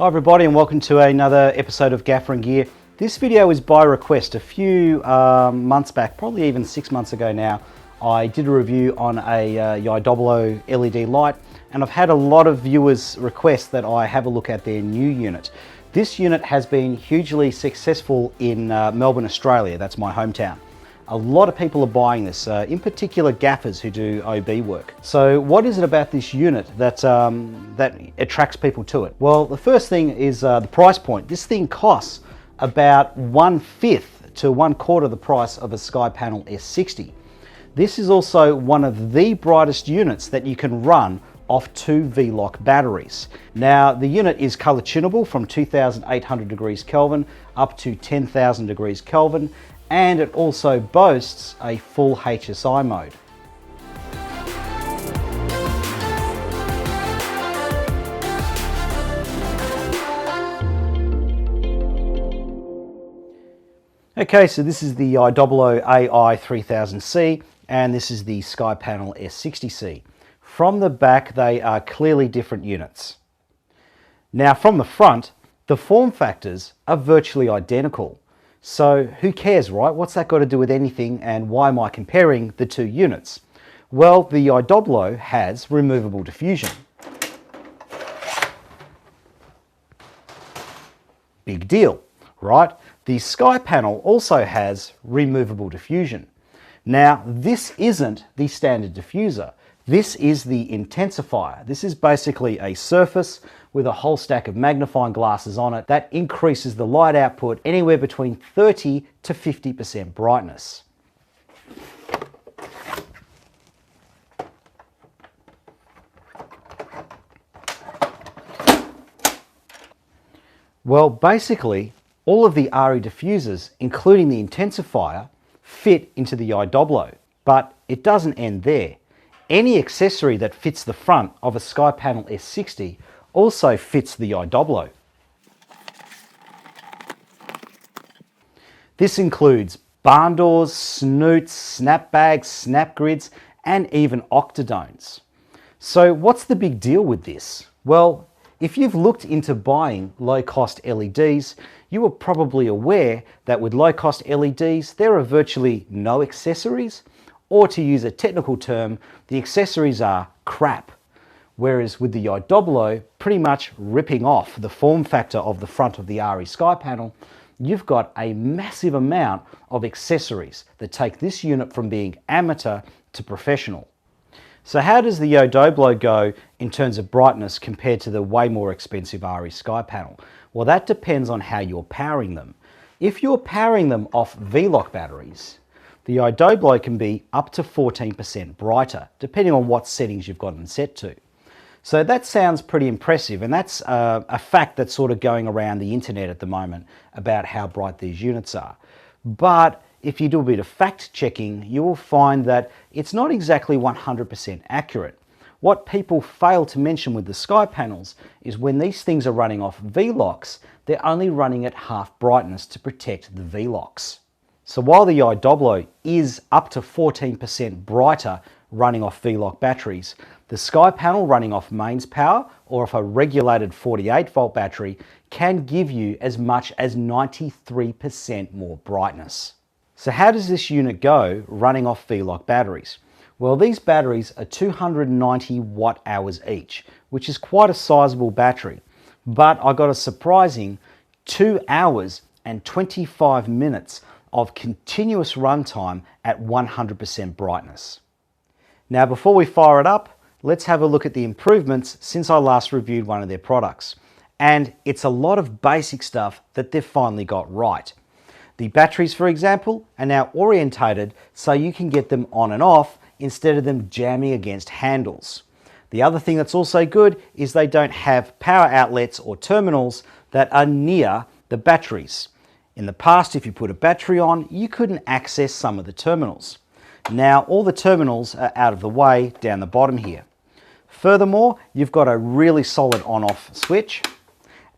Hi everybody and welcome to another episode of Gaffer and Gear. This video is by request. A few months back, probably even 6 months ago now, I did a review on a YIDOBLO LED light, and I've had a lot of viewers request that I have a look at their new unit. This unit has been hugely successful in Melbourne, Australia. That's my hometown. A lot of people are buying this, in particular gaffers who do OB work. So what is it about this unit that, that attracts people to it? Well, the first thing is the price point. This thing costs about 1/5 to 1/4 the price of a Skypanel S60. This is also one of the brightest units that you can run off 2 V-Lock batteries. Now, the unit is color tunable from 2800 degrees Kelvin up to 10,000 degrees Kelvin, and it also boasts a full HSI mode. Okay, so this is the YIDOBLO Ai-3000c and this is the Skypanel S60c. From the back, they are clearly different units. Now, from the front, the form factors are virtually identical. So who cares, right? What's that got to do with anything, and why am I comparing the two units? Well, the YIDOBLO has removable diffusion. Big deal, right? The Skypanel also has removable diffusion. Now, this isn't the standard diffuser. This is the intensifier. This is basically a surface with a whole stack of magnifying glasses on it that increases the light output anywhere between 30 to 50% brightness. Well, basically, all of the Arri diffusers, including the intensifier, fit into the YIDOBLO, but it doesn't end there. Any accessory that fits the front of a Skypanel S60 also fits the YIDOBLO. This includes barn doors, snoots, snap bags, snap grids, and even octadones. So what's the big deal with this? Well, if you've looked into buying low-cost LEDs, you are probably aware that with low-cost LEDs, there are virtually no accessories, or to use a technical term, the accessories are crap. Whereas with the YIDOBLO pretty much ripping off the form factor of the front of the Arri Skypanel, you've got a massive amount of accessories that take this unit from being amateur to professional. So how does the YIDOBLO go in terms of brightness compared to the way more expensive Arri Skypanel? Well, that depends on how you're powering them. If you're powering them off V-Lock batteries, the YIDOBLO can be up to 14% brighter, depending on what settings you've got them set to. So that sounds pretty impressive, and that's a fact that's sort of going around the internet at the moment about how bright these units are. But if you do a bit of fact checking, you will find that it's not exactly 100% accurate. What people fail to mention with the Skypanels is when these things are running off V-Locks, they're only running at half brightness to protect the V-Locks. So while the YIDOBLO is up to 14% brighter running off V-Lock batteries, the Skypanel running off mains power or off a regulated 48 volt battery can give you as much as 93% more brightness. So how does this unit go running off V-Lock batteries? Well, these batteries are 290 watt hours each, which is quite a sizable battery, but I got a surprising 2 hours and 25 minutes of continuous runtime at 100% brightness. Now, before we fire it up, let's have a look at the improvements since I last reviewed one of their products. And it's a lot of basic stuff that they've finally got right. The batteries, for example, are now orientated so you can get them on and off instead of them jamming against handles. The other thing that's also good is they don't have power outlets or terminals that are near the batteries. In the past, if you put a battery on, you couldn't access some of the terminals. Now all the terminals are out of the way down the bottom here. Furthermore, you've got a really solid on-off switch,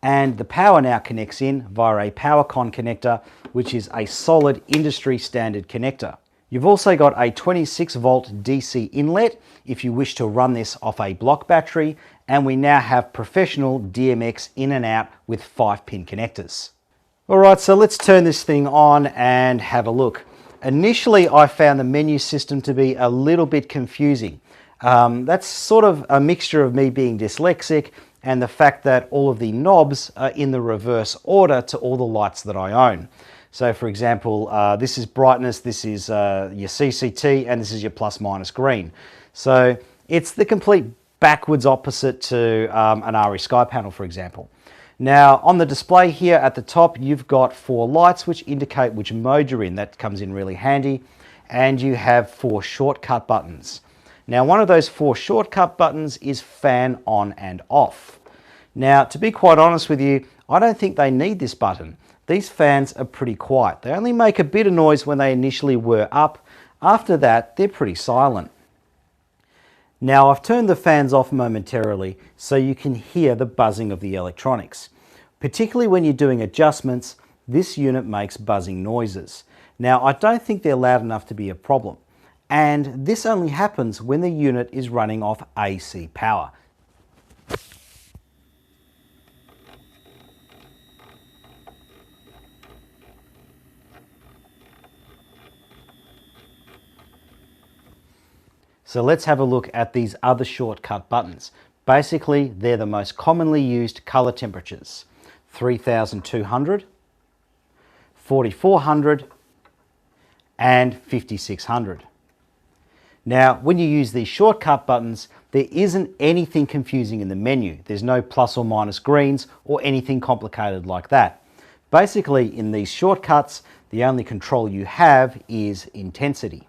and the power now connects in via a PowerCon connector, which is a solid industry standard connector. You've also got a 26 volt DC inlet if you wish to run this off a block battery, and we now have professional DMX in and out with 5-pin connectors. Alright, so let's turn this thing on and have a look. Initially I found the menu system to be a little bit confusing. That's sort of a mixture of me being dyslexic and the fact that all of the knobs are in the reverse order to all the lights that I own. So for example, this is brightness, this is your CCT, and this is your plus minus green. So it's the complete backwards opposite to an Arri Skypanel, for example. Now on the display here at the top, you've got 4 lights which indicate which mode you're in. That comes in really handy. And you have 4 shortcut buttons. Now one of those 4 shortcut buttons is fan on and off. Now to be quite honest with you, I don't think they need this button. These fans are pretty quiet. They only make a bit of noise when they initially were up. After that, they're pretty silent. Now I've turned the fans off momentarily so you can hear the buzzing of the electronics. Particularly when you're doing adjustments, this unit makes buzzing noises. Now I don't think they're loud enough to be a problem. And this only happens when the unit is running off AC power. So let's have a look at these other shortcut buttons. Basically, they're the most commonly used color temperatures: 3200, 4400, and 5600. Now, when you use these shortcut buttons, there isn't anything confusing in the menu. There's no plus or minus greens or anything complicated like that. Basically, in these shortcuts, the only control you have is intensity.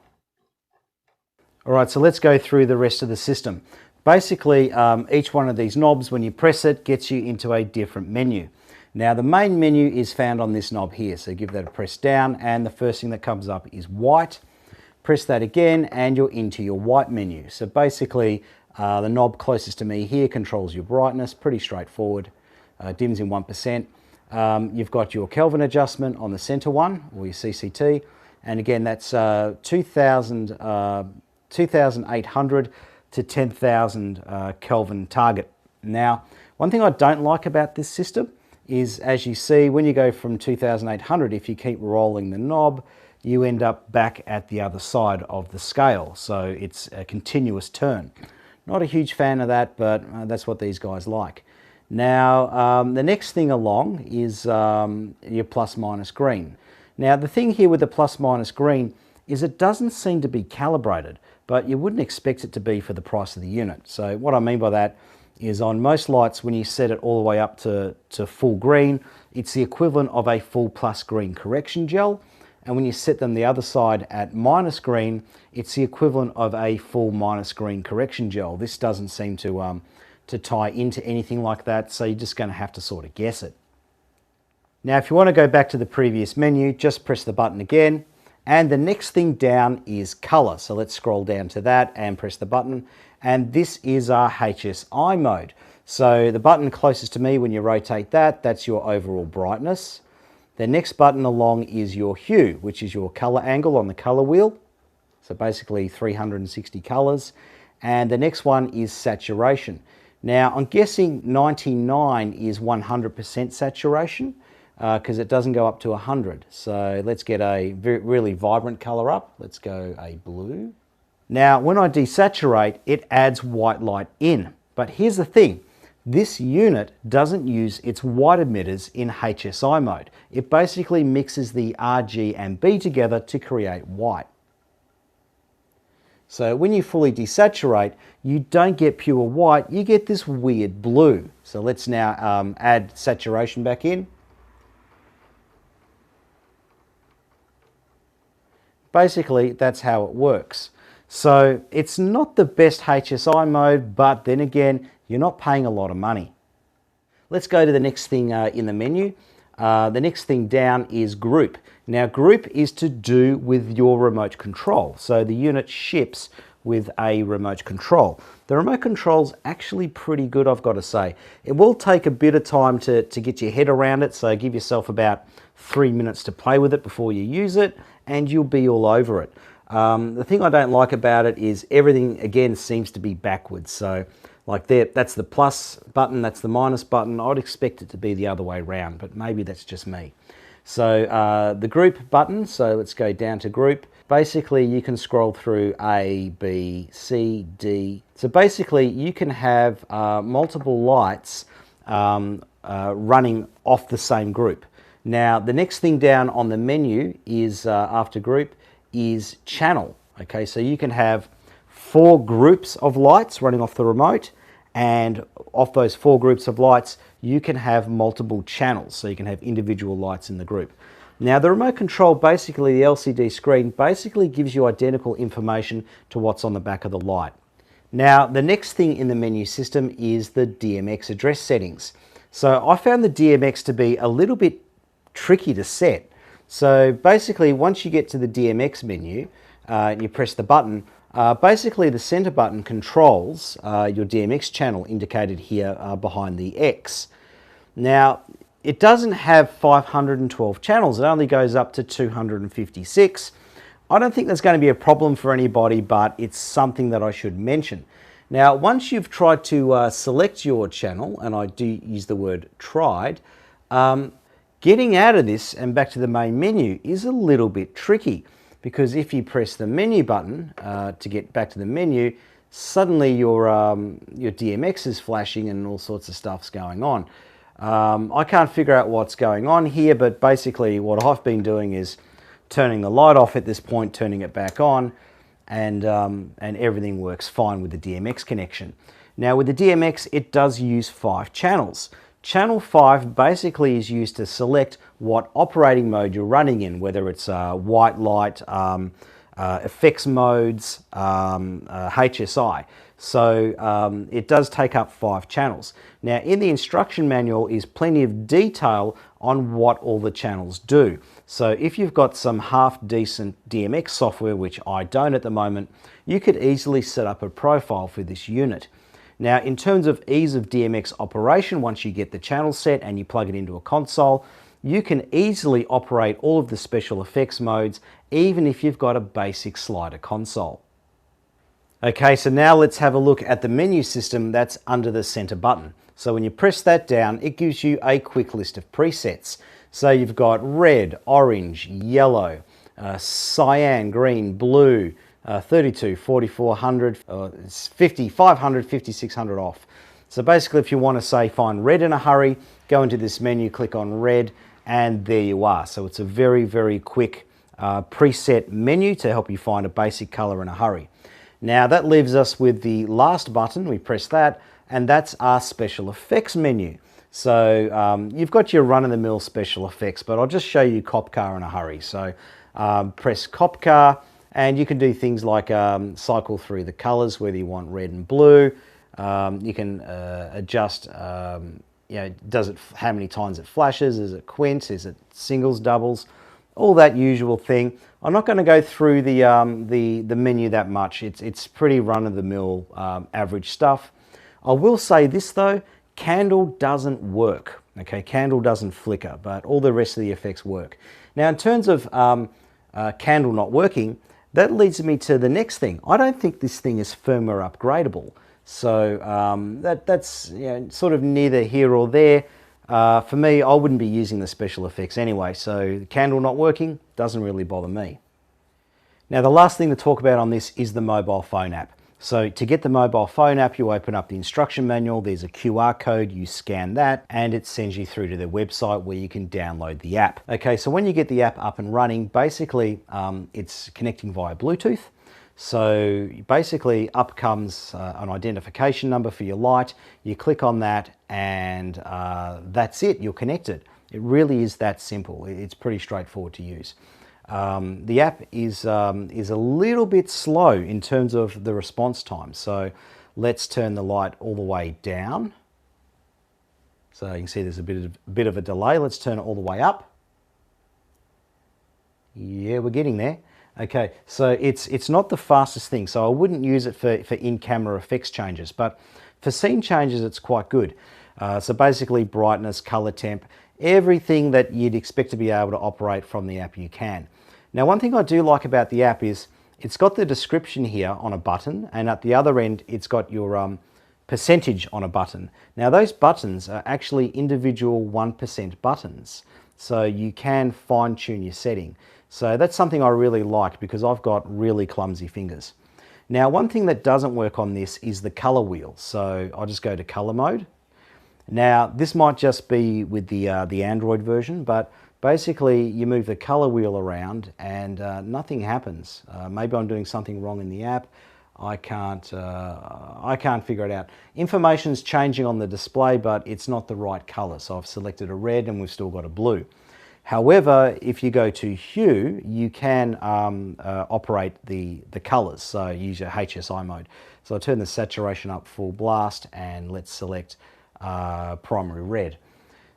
Alright, so let's go through the rest of the system. Basically, each one of these knobs, when you press it, gets you into a different menu. Now, the main menu is found on this knob here, so give that a press down, and the first thing that comes up is white. Press that again and you're into your white menu. So basically the knob closest to me here controls your brightness, pretty straightforward, dims in 1%. You've got your Kelvin adjustment on the center one, or your CCT, and again that's 2800 to 10,000 Kelvin target. Now, one thing I don't like about this system is, as you see, when you go from 2800, if you keep rolling the knob, you end up back at the other side of the scale. So it's a continuous turn. Not a huge fan of that, but that's what these guys like. Now, the next thing along is your plus minus green. Now, the thing here with the plus minus green is it doesn't seem to be calibrated, but you wouldn't expect it to be for the price of the unit. So what I mean by that is on most lights, when you set it all the way up to full green, it's the equivalent of a full plus green correction gel. And when you set them the other side at minus green, it's the equivalent of a full minus green correction gel. This doesn't seem to tie into anything like that, so you're just going to have to sort of guess it. Now, if you want to go back to the previous menu, just press the button again, and the next thing down is color. So let's scroll down to that and press the button, and this is our HSI mode. So the button closest to me, when you rotate that, that's your overall brightness. The next button along is your hue, which is your color angle on the color wheel. So basically 360 colors. And the next one is saturation. Now I'm guessing 99 is 100% saturation because it doesn't go up to 100. So let's get a really vibrant color up. Let's go a blue. Now when I desaturate, it adds white light in. But here's the thing. This unit doesn't use its white emitters in HSI mode. It basically mixes the RG and B together to create white. So when you fully desaturate, you don't get pure white, you get this weird blue. So let's now add saturation back in. Basically, that's how it works. So it's not the best HSI mode, but then again, you're not paying a lot of money. Let's go to the next thing in the menu. The next thing down is group. Now group is to do with your remote control. So the unit ships with a remote control. The remote control's actually pretty good, I've got to say. It will take a bit of time to get your head around it, so give yourself about 3 minutes to play with it before you use it, and you'll be all over it. The thing I don't like about it is everything, again, seems to be backwards. So like there, that's the plus button, that's the minus button. I'd expect it to be the other way around, but maybe that's just me. So the group button, so let's go down to group. Basically, you can scroll through A, B, C, D. So basically, you can have multiple lights running off the same group. Now, the next thing down on the menu is, after group, is channel. Okay, so you can have 4 groups of lights running off the remote, and off those 4 groups of lights, you can have multiple channels, so you can have individual lights in the group. Now, the remote control, basically the LCD screen, basically gives you identical information to what's on the back of the light. Now, the next thing in the menu system is the DMX address settings. So I found the DMX to be a little bit tricky to set. So basically, once you get to the DMX menu, and you press the button, basically the center button controls your DMX channel indicated here behind the X. Now, it doesn't have 512 channels, it only goes up to 256. I don't think that's going to be a problem for anybody, but it's something that I should mention. Now, once you've tried to select your channel, and I do use the word tried, getting out of this and back to the main menu is a little bit tricky, because if you press the menu button to get back to the menu, suddenly your DMX is flashing and all sorts of stuff's going on. I can't figure out what's going on here, but basically what I've been doing is turning the light off at this point, turning it back on, and everything works fine with the DMX connection. Now with the DMX, it does use 5 channels. Channel 5 basically is used to select what operating mode you're running in, whether it's white light, effects modes, HSI. So it does take up 5 channels. Now in the instruction manual is plenty of detail on what all the channels do. So if you've got some half decent DMX software, which I don't at the moment, you could easily set up a profile for this unit. Now in terms of ease of DMX operation, once you get the channel set and you plug it into a console, you can easily operate all of the special effects modes, even if you've got a basic slider console. Okay, so now let's have a look at the menu system that's under the center button. So when you press that down, it gives you a quick list of presets. So you've got red, orange, yellow, cyan, green, blue, 32, 4400, 50, 500, 5600 off. So basically if you want to say find red in a hurry, go into this menu, click on red, and there you are. So it's a very, very quick preset menu to help you find a basic color in a hurry. Now that leaves us with the last button. We press that, and that's our special effects menu. So you've got your run-of-the-mill special effects, but I'll just show you cop car in a hurry. So press cop car, and you can do things like cycle through the colors, whether you want red and blue. You can adjust, does it, how many times it flashes, is it quint, is it singles, doubles, all that usual thing. I'm not going to go through the menu that much. It's pretty run-of-the-mill average stuff. I will say this though, candle doesn't work. Okay, candle doesn't flicker, but all the rest of the effects work. Now in terms of candle not working, that leads me to the next thing. I don't think this thing is firmware upgradable. So that's sort of neither here or there. For me, I wouldn't be using the special effects anyway, so the candle not working doesn't really bother me. Now the last thing to talk about on this is the mobile phone app. So to get the mobile phone app, you open up the instruction manual, there's a QR code, you scan that, and it sends you through to their website where you can download the app. Okay, so when you get the app up and running, basically it's connecting via Bluetooth. So basically up comes an identification number for your light, you click on that, and that's it, you're connected. It really is that simple. It's pretty straightforward to use. The app is a little bit slow in terms of the response time. So let's turn the light all the way down. So you can see there's a bit of a delay. Let's turn it all the way up. Yeah, we're getting there. Okay, so it's not the fastest thing, so I wouldn't use it for in-camera effects changes, but for scene changes it's quite good. So basically brightness, color temp, everything that you'd expect to be able to operate from the app you can. Now one thing I do like about the app is it's got the description here on a button, and at the other end it's got your percentage on a button. Now those buttons are actually individual 1% buttons, so you can fine tune your setting. So that's something I really like because I've got really clumsy fingers. Now one thing that doesn't work on this is the color wheel, so I'll just go to color mode. Now this might just be with the Android version, but basically you move the color wheel around and nothing happens. Maybe I'm doing something wrong in the app. I can't figure it out. Information's changing on the display, but it's not the right color. So I've selected a red and we've still got a blue. However, if you go to hue, you can operate the colors. So use your HSI mode. So I'll turn the saturation up full blast and let's select primary red.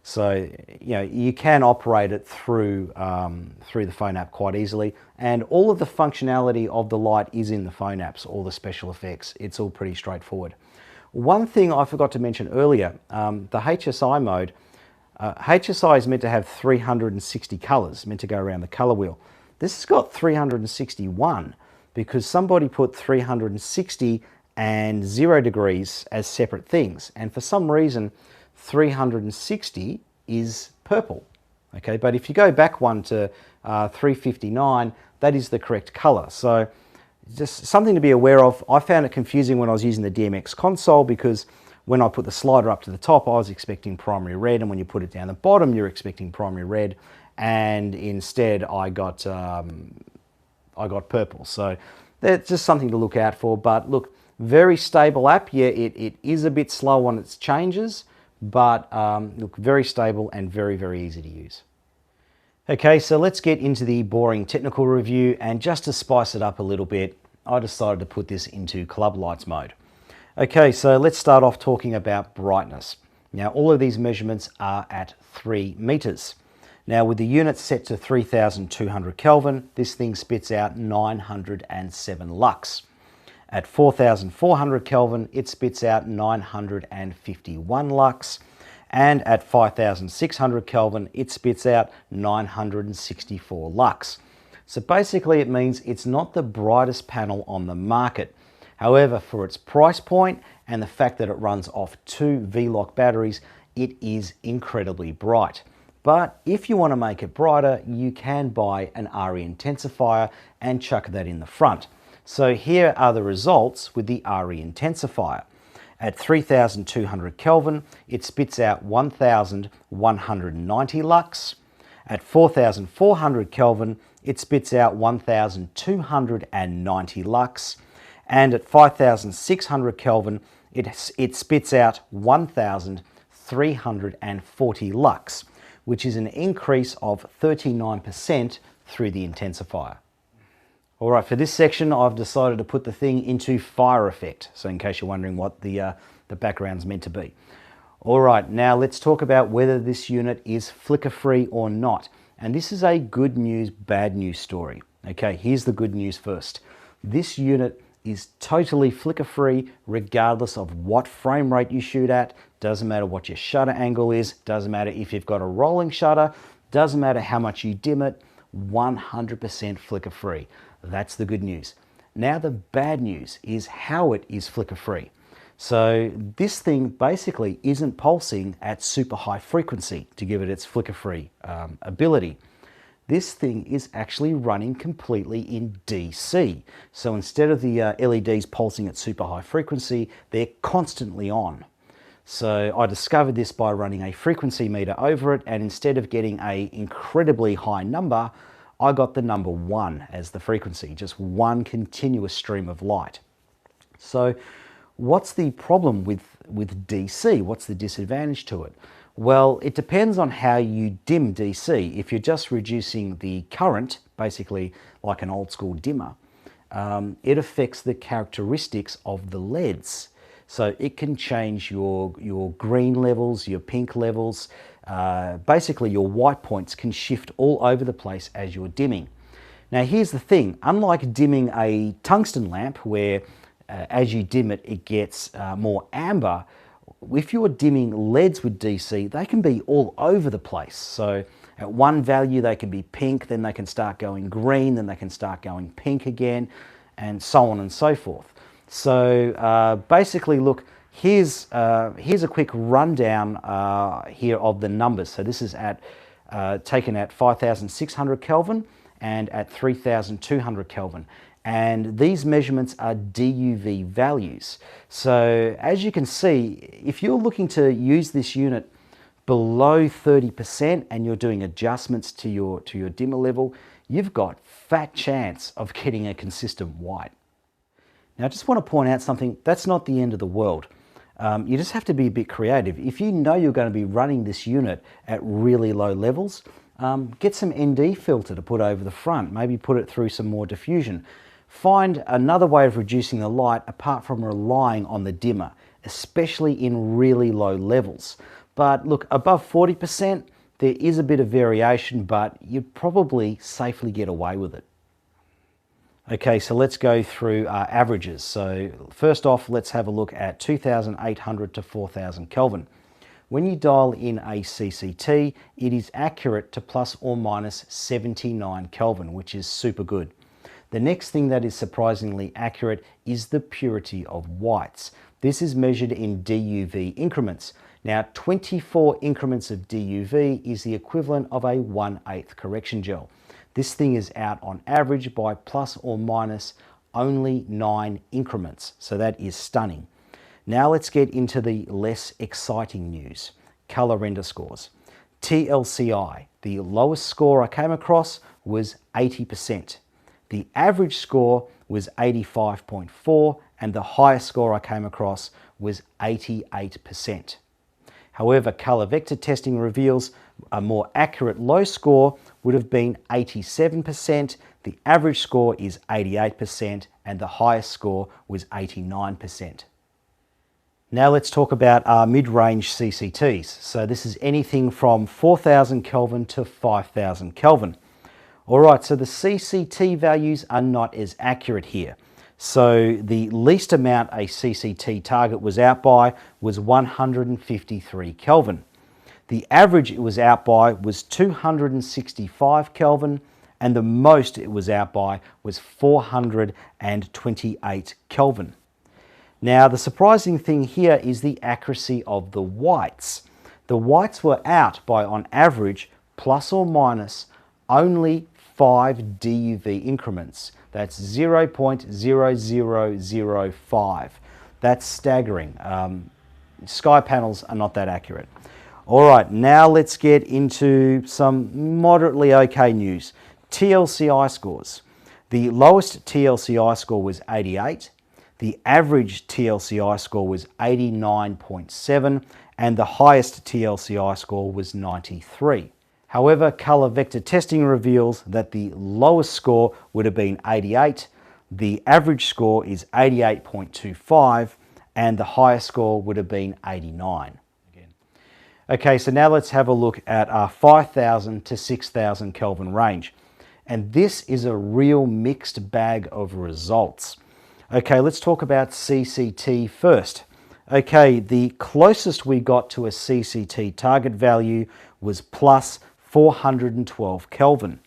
So you can operate it through the phone app quite easily, and all of the functionality of the light is in the phone apps, all the special effects. It's all pretty straightforward. One thing I forgot to mention earlier, the HSI mode. HSI is meant to have 360 colors, meant to go around the color wheel. This has got 361 because somebody put 360 and 0 degrees as separate things, and for some reason 360 is purple. Okay, but if you go back one to 359, that is the correct color. So just something to be aware of. I found it confusing when I was using the DMX console because when I put the slider up to the top, I was expecting primary red, and when you put it down the bottom, you're expecting primary red, and instead I got purple. So that's just something to look out for. But look, very stable app. Yeah, it is a bit slow on its changes, but look, very stable and very, very easy to use. Okay, so let's get into the boring technical review, and just to spice it up a little bit, I decided to put this into club lights mode. Okay, so let's start off talking about brightness. Now, all of these measurements are at 3 meters. Now, with the unit set to 3200 Kelvin, this thing spits out 907 lux. At 4400 Kelvin, it spits out 951 lux. And at 5600 Kelvin, it spits out 964 lux. So basically it means it's not the brightest panel on the market. However, for its price point and the fact that it runs off 2 V-Lock batteries, it is incredibly bright. But if you want to make it brighter, you can buy an Arri intensifier and chuck that in the front. So here are the results with the Arri intensifier. At 3200 Kelvin, it spits out 1190 lux. At 4400 Kelvin, it spits out 1290 lux. And at 5600 Kelvin, it spits out 1340 lux, which is an increase of 39% through the intensifier. All right, for this section, I've decided to put the thing into fire effect. So in case you're wondering what the background's meant to be. All right, now let's talk about whether this unit is flicker-free or not. And this is a good news, bad news story. Okay, here's the good news first. This unit is totally flicker-free regardless of what frame rate you shoot at. Doesn't matter what your shutter angle is. Doesn't matter if you've got a rolling shutter. Doesn't matter how much you dim it. 100% flicker-free. That's the good news. Now the bad news is how it is flicker-free. So this thing basically isn't pulsing at super high frequency to give it its flicker-free ability. This thing is actually running completely in DC. So instead of the LEDs pulsing at super high frequency, they're constantly on. So I discovered this by running a frequency meter over it, and instead of getting an incredibly high number, I got the number 1 as the frequency, just one continuous stream of light. So what's the problem with DC? What's the disadvantage to it? Well, it depends on how you dim DC. If you're just reducing the current, basically like an old school dimmer, it affects the characteristics of the LEDs. So it can change your green levels, your pink levels. Basically your white points can shift all over the place as you're dimming. Now here's the thing, unlike dimming a tungsten lamp where as you dim it, it gets more amber, if you're dimming LEDs with DC, they can be all over the place. So at one value they can be pink, then they can start going green, then they can start going pink again. and so on and so forth. So basically, look, here's a quick rundown here of the numbers. So this is taken at 5,600 Kelvin and at 3,200 Kelvin. And these measurements are DUV values. So as you can see, if you're looking to use this unit below 30% and you're doing adjustments to your dimmer level, you've got fat chance of getting a consistent white. Now I just want to point out something, that's not the end of the world. You just have to be a bit creative. If you know you're going to be running this unit at really low levels, get some ND filter to put over the front, maybe put it through some more diffusion. Find another way of reducing the light apart from relying on the dimmer, especially in really low levels. But look, above 40%, there is a bit of variation, but you'd probably safely get away with it. Okay, so let's go through averages. So first off, let's have a look at 2,800 to 4,000 Kelvin. When you dial in a CCT, it is accurate to plus or minus 79 Kelvin, which is super good. The next thing that is surprisingly accurate is the purity of whites. This is measured in DUV increments. Now, 24 increments of DUV is the equivalent of a 1/8 correction gel. This thing is out on average by plus or minus only 9 increments, so that is stunning. Now let's get into the less exciting news, color render scores. TLCI, the lowest score I came across was 80%. The average score was 85.4 and the highest score I came across was 88%. However, color vector testing reveals a more accurate low score would have been 87%, the average score is 88%, and the highest score was 89%. Now let's talk about our mid-range CCTs. So this is anything from 4,000 Kelvin to 5,000 Kelvin. Alright, so the CCT values are not as accurate here. So the least amount a CCT target was out by was 153 Kelvin. The average it was out by was 265 Kelvin, and the most it was out by was 428 Kelvin. Now the surprising thing here is the accuracy of the whites. The whites were out by on average plus or minus only 5 DUV increments. That's 0.0005. That's staggering. Skypanels are not that accurate. All right, now let's get into some moderately okay news. TLCI scores. The lowest TLCI score was 88. The average TLCI score was 89.7 and the highest TLCI score was 93. However, color vector testing reveals that the lowest score would have been 88, the average score is 88.25, and the highest score would have been 89. Okay, so now let's have a look at our 5,000 to 6,000 Kelvin range. And this is a real mixed bag of results. Okay, let's talk about CCT first. Okay, the closest we got to a CCT target value was plus 412 Kelvin.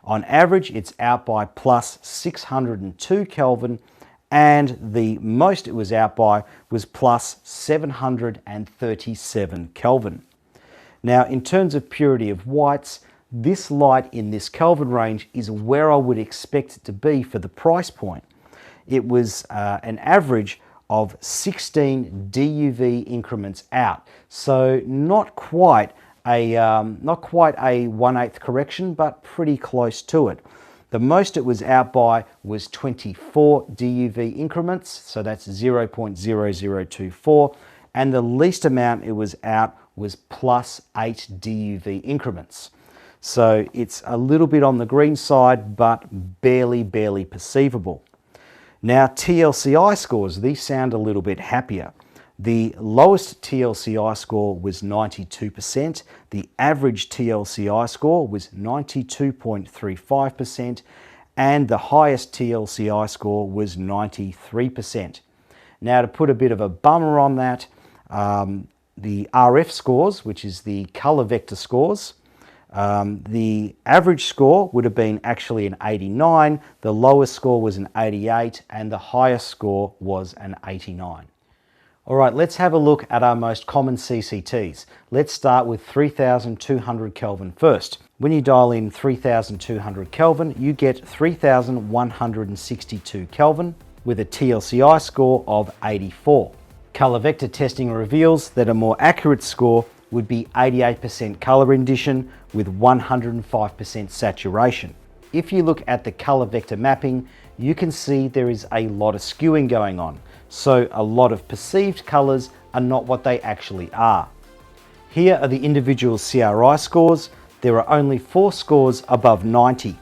On average, it's out by plus 602 Kelvin, and the most it was out by was plus 737 Kelvin. Now, in terms of purity of whites, this light in this Kelvin range is where I would expect it to be for the price point. It was an average of 16 DUV increments out, so not quite a 1/8 correction, but pretty close to it. The most it was out by was 24 DUV increments, so that's 0.0024, and the least amount it was out was plus 8 DUV increments. So it's a little bit on the green side, but barely perceivable. Now TLCI scores, these sound a little bit happier. The lowest TLCI score was 92%, the average TLCI score was 92.35%, and the highest TLCI score was 93%. Now to put a bit of a bummer on that, the RF scores, which is the color vector scores, The average score would have been actually an 89, the lowest score was an 88, and the highest score was an 89. All right, let's have a look at our most common CCTs. Let's start with 3200 Kelvin first. When you dial in 3200 Kelvin, you get 3162 Kelvin with a TLCI score of 84. Color vector testing reveals that a more accurate score would be 88% color rendition with 105% saturation. If you look at the color vector mapping, you can see there is a lot of skewing going on. So a lot of perceived colors are not what they actually are. Here are the individual CRI scores. There are only 4 scores above 90.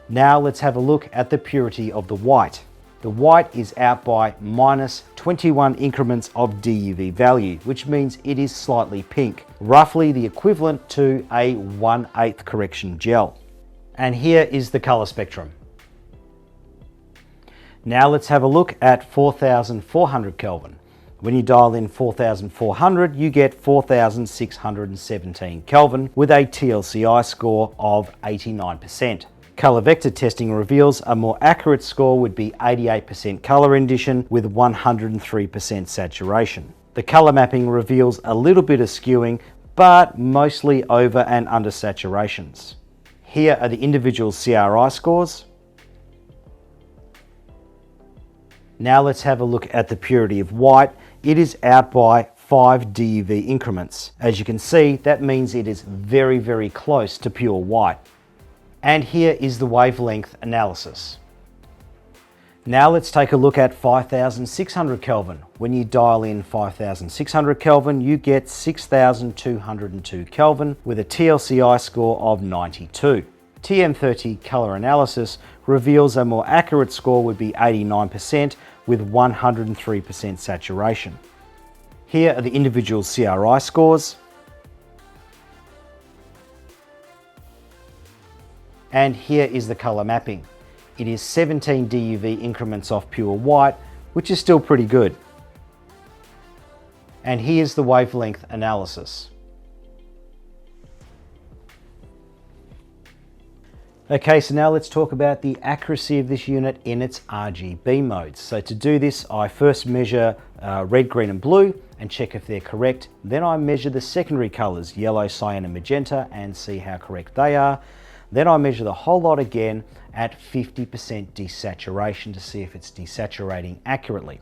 Now let's have a look at the purity of the white. The white is out by minus 21 increments of DUV value, which means it is slightly pink, roughly the equivalent to a 1/8 correction gel. And here is the color spectrum. Now let's have a look at 4400 Kelvin. When you dial in 4400, you get 4617 Kelvin with a TLCI score of 89%. Color vector testing reveals a more accurate score would be 88% color rendition with 103% saturation. The color mapping reveals a little bit of skewing, but mostly over and under saturations. Here are the individual CRI scores. Now let's have a look at the purity of white. It is out by 5 DUV increments. As you can see, that means it is very, very close to pure white. And here is the wavelength analysis. Now let's take a look at 5600 Kelvin. When you dial in 5600 Kelvin, you get 6202 Kelvin with a TLCI score of 92. TM30 color analysis reveals a more accurate score would be 89% with 103% saturation. Here are the individual CRI scores. And here is the color mapping. It is 17 DUV increments off pure white, which is still pretty good. And here's the wavelength analysis. Okay, so now let's talk about the accuracy of this unit in its RGB modes. So to do this, I first measure red, green and blue and check if they're correct. Then I measure the secondary colors, yellow, cyan and magenta, and see how correct they are. Then I measure the whole lot again at 50% desaturation to see if it's desaturating accurately.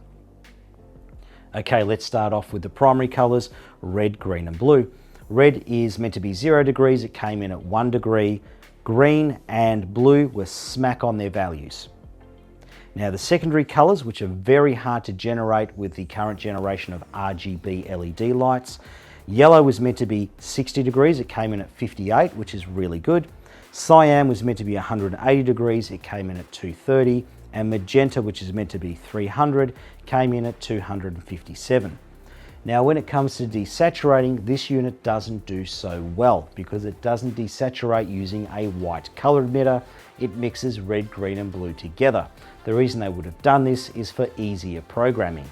Okay, let's start off with the primary colors, red, green and blue. Red is meant to be 0 degrees, it came in at 1 degree. Green and blue were smack on their values. Now the secondary colors, which are very hard to generate with the current generation of RGB LED lights. Yellow was meant to be 60 degrees, it came in at 58, which is really good. Cyan was meant to be 180 degrees, it came in at 230. And magenta, which is meant to be 300, came in at 257. Now when it comes to desaturating, this unit doesn't do so well because it doesn't desaturate using a white color emitter. It mixes red, green and blue together. The reason they would have done this is for easier programming.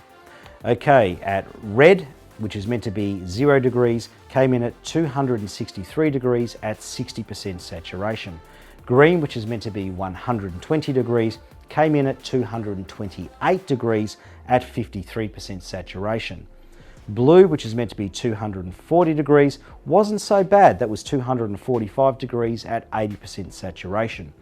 Okay, at red, which is meant to be 0 degrees, came in at 263 degrees at 60% saturation. Green, which is meant to be 120 degrees, came in at 228 degrees at 53% saturation. Blue, which is meant to be 240 degrees, wasn't so bad. That was 245 degrees at 80% saturation.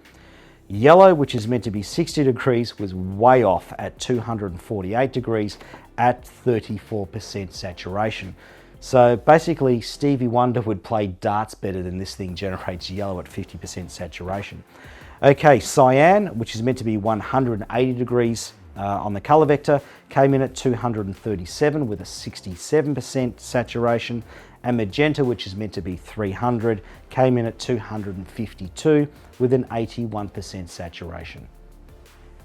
Yellow, which is meant to be 60 degrees, was way off at 248 degrees at 34% saturation. So basically, Stevie Wonder would play darts better than this thing generates yellow at 50% saturation. Okay, cyan, which is meant to be 180 degrees on the color vector, came in at 237 with a 67% saturation, and magenta, which is meant to be 300, came in at 252 with an 81% saturation.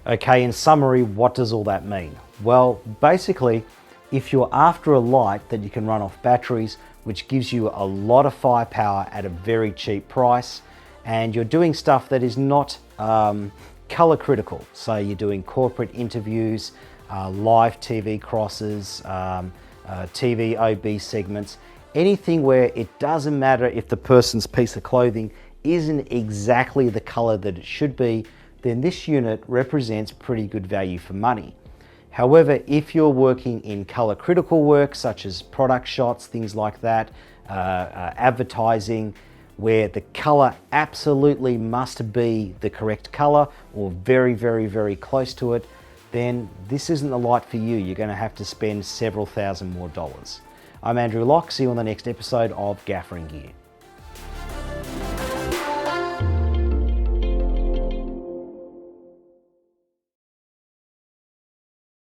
Okay, in summary, what does all that mean? Well, basically, if you're after a light that you can run off batteries, which gives you a lot of firepower at a very cheap price, and you're doing stuff that is not color critical, so you're doing corporate interviews, live TV crosses, TV OB segments, anything where it doesn't matter if the person's piece of clothing isn't exactly the color that it should be, then this unit represents pretty good value for money. However, if you're working in color critical work, such as product shots, things like that, advertising, where the color absolutely must be the correct color or very, very, very close to it, then this isn't the light for you. You're going to have to spend several thousand more dollars. I'm Andrew Locke. See you on the next episode of Gaffer and Gear.